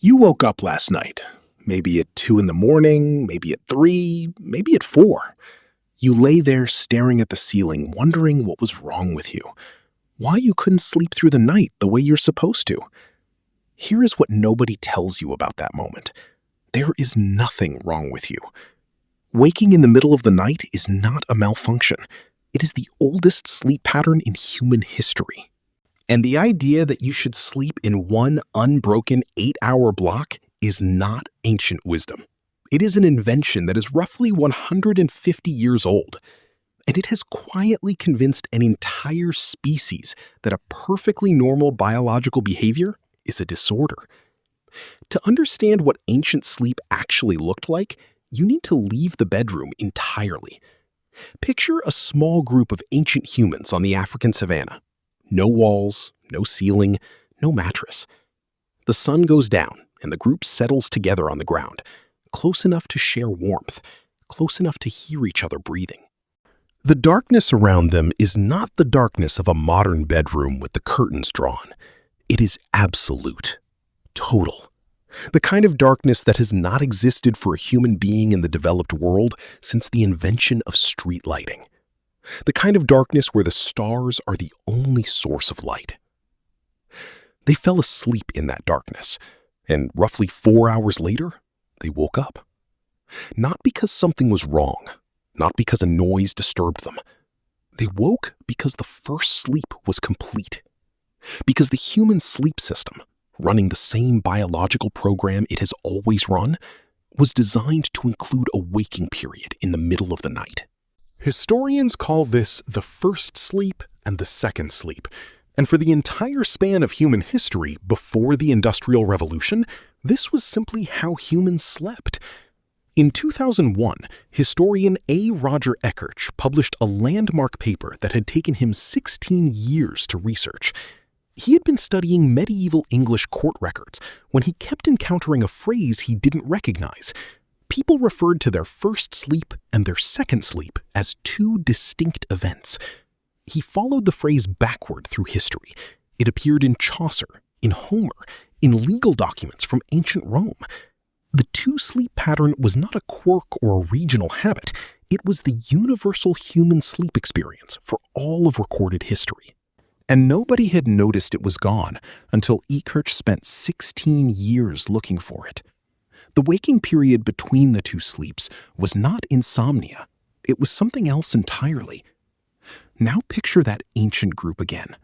You woke up last night, maybe at 2 in the morning, maybe at 3, maybe at 4. You lay there staring at the ceiling, wondering what was wrong with you, why you couldn't sleep through the night the way you're supposed to. Here is what nobody tells you about that moment. There is nothing wrong with you. Waking in the middle of the night is not a malfunction. It is the oldest sleep pattern in human history. And the idea that you should sleep in one unbroken 8-hour block is not ancient wisdom. It is an invention that is roughly 150 years old, and it has quietly convinced an entire species that a perfectly normal biological behavior is a disorder. To understand what ancient sleep actually looked like, you need to leave the bedroom entirely. Picture a small group of ancient humans on the African savanna. No walls, no ceiling, no mattress. The sun goes down and the group settles together on the ground, close enough to share warmth, close enough to hear each other breathing. The darkness around them is not the darkness of a modern bedroom with the curtains drawn. It is absolute, total. The kind of darkness that has not existed for a human being in the developed world since the invention of street lighting. The kind of darkness where the stars are the only source of light. They fell asleep in that darkness, and roughly 4 hours later, they woke up. Not because something was wrong, not because a noise disturbed them. They woke because the first sleep was complete. Because the human sleep system, running the same biological program it has always run, was designed to include a waking period in the middle of the night. Historians call this the first sleep and the second sleep, and for the entire span of human history before the Industrial Revolution, this was simply how humans slept. In 2001, historian A. Roger Eckerch published a landmark paper that had taken him 16 years to research. He had been studying medieval English court records when he kept encountering a phrase he didn't recognize. People referred to their first sleep and their second sleep as two distinct events. He followed the phrase backward through history. It appeared in Chaucer, in Homer, in legal documents from ancient Rome. The two-sleep pattern was not a quirk or a regional habit. It was the universal human sleep experience for all of recorded history. And nobody had noticed it was gone until Eckerch spent 16 years looking for it. The waking period between the two sleeps was not insomnia. It was something else entirely. Now picture that ancient group again.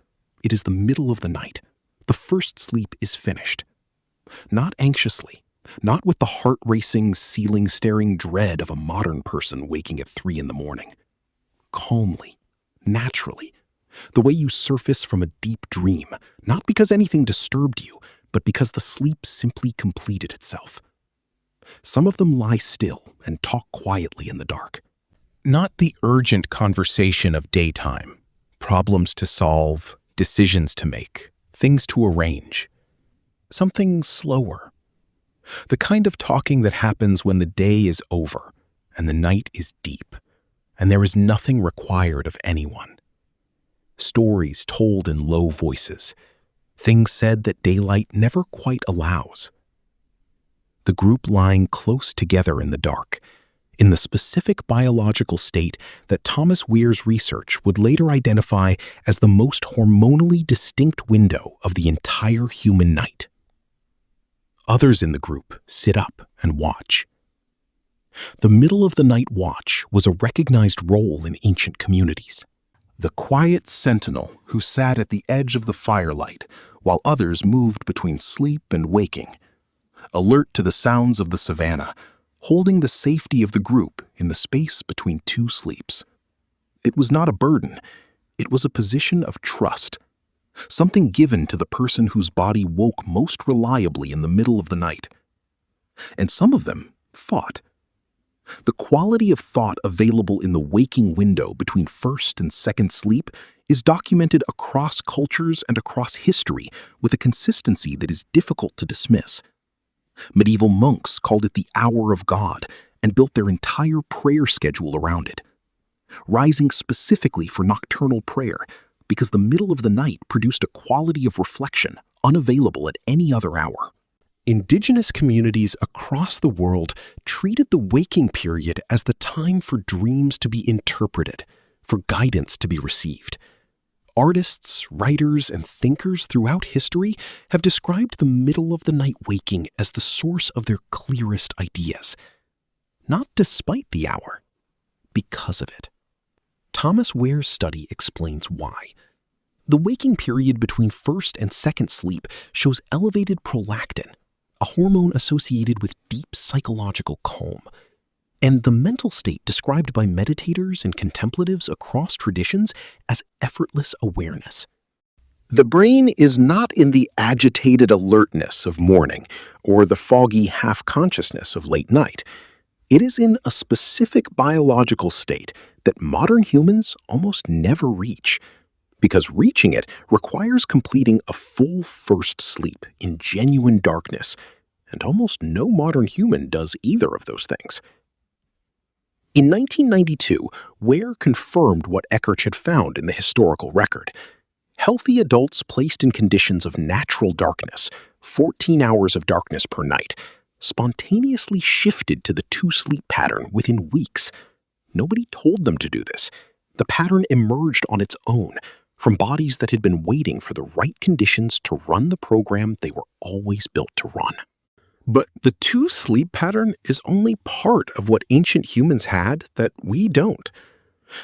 It is the middle of the night. The first sleep is finished. Not anxiously, not with the heart-racing, ceiling-staring dread of a modern person waking at 3 in the morning. Calmly, naturally, the way you surface from a deep dream, not because anything disturbed you, but because the sleep simply completed itself. Some of them lie still and talk quietly in the dark. Not the urgent conversation of daytime, problems to solve, decisions to make, things to arrange. Something slower. The kind of talking that happens when the day is over and the night is deep, and there is nothing required of anyone. Stories told in low voices, things said that daylight never quite allows. The group lying close together in the dark, in the specific biological state that Thomas Weir's research would later identify as the most hormonally distinct window of the entire human night. Others in the group sit up and watch. The middle of the night watch was a recognized role in ancient communities. The quiet sentinel who sat at the edge of the firelight while others moved between sleep and waking, alert to the sounds of the savannah, holding the safety of the group in the space between two sleeps. It was not a burden. It was a position of trust, something given to the person whose body woke most reliably in the middle of the night. And some of them fought. The quality of thought available in the waking window between first and second sleep is documented across cultures and across history with a consistency that is difficult to dismiss. Medieval monks called it the hour of God and built their entire prayer schedule around it, rising specifically for nocturnal prayer because the middle of the night produced a quality of reflection unavailable at any other hour. Indigenous communities across the world treated the waking period as the time for dreams to be interpreted, for guidance to be received. Artists, writers, and thinkers throughout history have described the middle of the night waking as the source of their clearest ideas. Not despite the hour, because of it. Thomas Ware's study explains why. The waking period between first and second sleep shows elevated prolactin, a hormone associated with deep psychological calm, and the mental state described by meditators and contemplatives across traditions as effortless awareness. The brain is not in the agitated alertness of morning or the foggy half-consciousness of late night. It is in a specific biological state that modern humans almost never reach, because reaching it requires completing a full first sleep in genuine darkness, and almost no modern human does either of those things. In 1992, Ware confirmed what Eckarch had found in the historical record. Healthy adults placed in conditions of natural darkness, 14 hours of darkness per night, spontaneously shifted to the two-sleep pattern within weeks. Nobody told them to do this. The pattern emerged on its own, from bodies that had been waiting for the right conditions to run the program they were always built to run. But the two-sleep pattern is only part of what ancient humans had that we don't.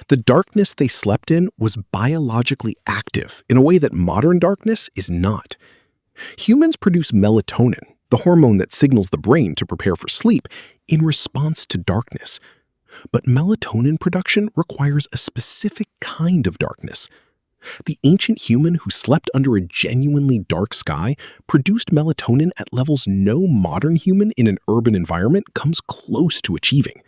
The darkness they slept in was biologically active in a way that modern darkness is not. Humans produce melatonin, the hormone that signals the brain to prepare for sleep, in response to darkness. But melatonin production requires a specific kind of darkness. The ancient human who slept under a genuinely dark sky produced melatonin at levels no modern human in an urban environment comes close to achieving.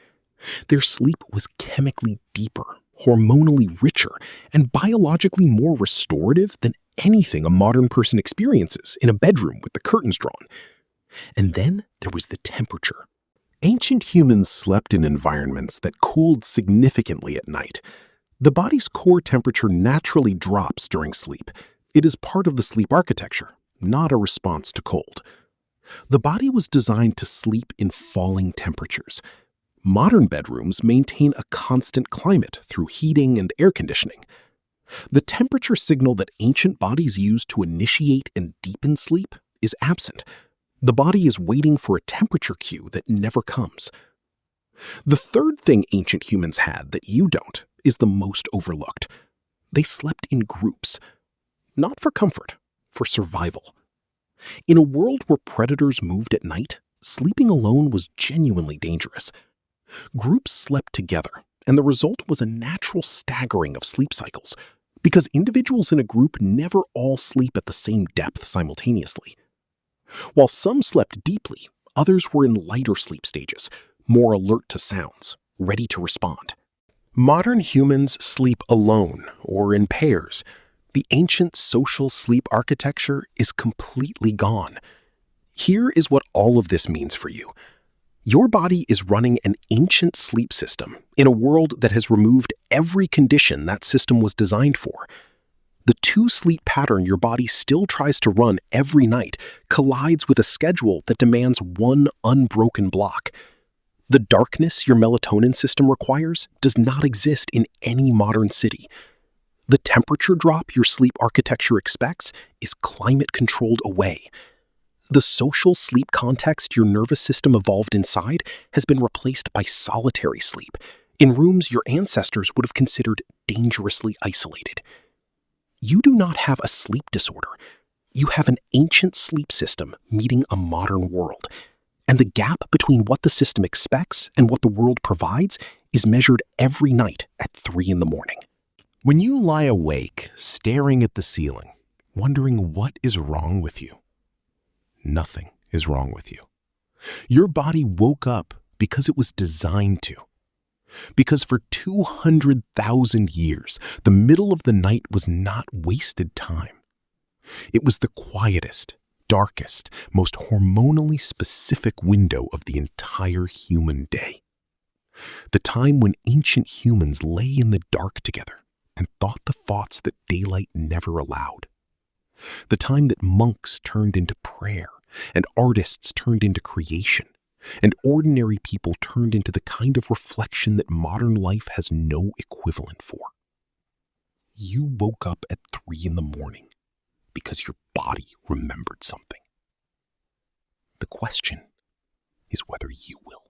Their sleep was chemically deeper, hormonally richer, and biologically more restorative than anything a modern person experiences in a bedroom with the curtains drawn. And then there was the temperature. Ancient humans slept in environments that cooled significantly at night. The body's core temperature naturally drops during sleep. It is part of the sleep architecture, not a response to cold. The body was designed to sleep in falling temperatures. Modern bedrooms maintain a constant climate through heating and air conditioning. The temperature signal that ancient bodies used to initiate and deepen sleep is absent. The body is waiting for a temperature cue that never comes. The third thing ancient humans had that you don't is the most overlooked. They slept in groups, not for comfort, for survival. In a world where predators moved at night, sleeping alone was genuinely dangerous. Groups slept together, and the result was a natural staggering of sleep cycles, because individuals in a group never all sleep at the same depth simultaneously. While some slept deeply, others were in lighter sleep stages, more alert to sounds, ready to respond. Modern humans sleep alone or in pairs. The ancient social sleep architecture is completely gone. Here is what all of this means for you. Your body is running an ancient sleep system in a world that has removed every condition that system was designed for. The two-sleep pattern your body still tries to run every night collides with a schedule that demands one unbroken block. The darkness your melatonin system requires does not exist in any modern city. The temperature drop your sleep architecture expects is climate-controlled away. The social sleep context your nervous system evolved inside has been replaced by solitary sleep, in rooms your ancestors would have considered dangerously isolated. You do not have a sleep disorder. You have an ancient sleep system meeting a modern world. And the gap between what the system expects and what the world provides is measured every night at 3 a.m. When you lie awake, staring at the ceiling, wondering what is wrong with you, nothing is wrong with you. Your body woke up because it was designed to. Because for 200,000 years, the middle of the night was not wasted time. It was the quietest, darkest, most hormonally specific window of the entire human day. The time when ancient humans lay in the dark together and thought the thoughts that daylight never allowed. The time that monks turned into prayer and artists turned into creation, and ordinary people turned into the kind of reflection that modern life has no equivalent for. You woke up at 3 in the morning because your body remembered something. The question is whether you will.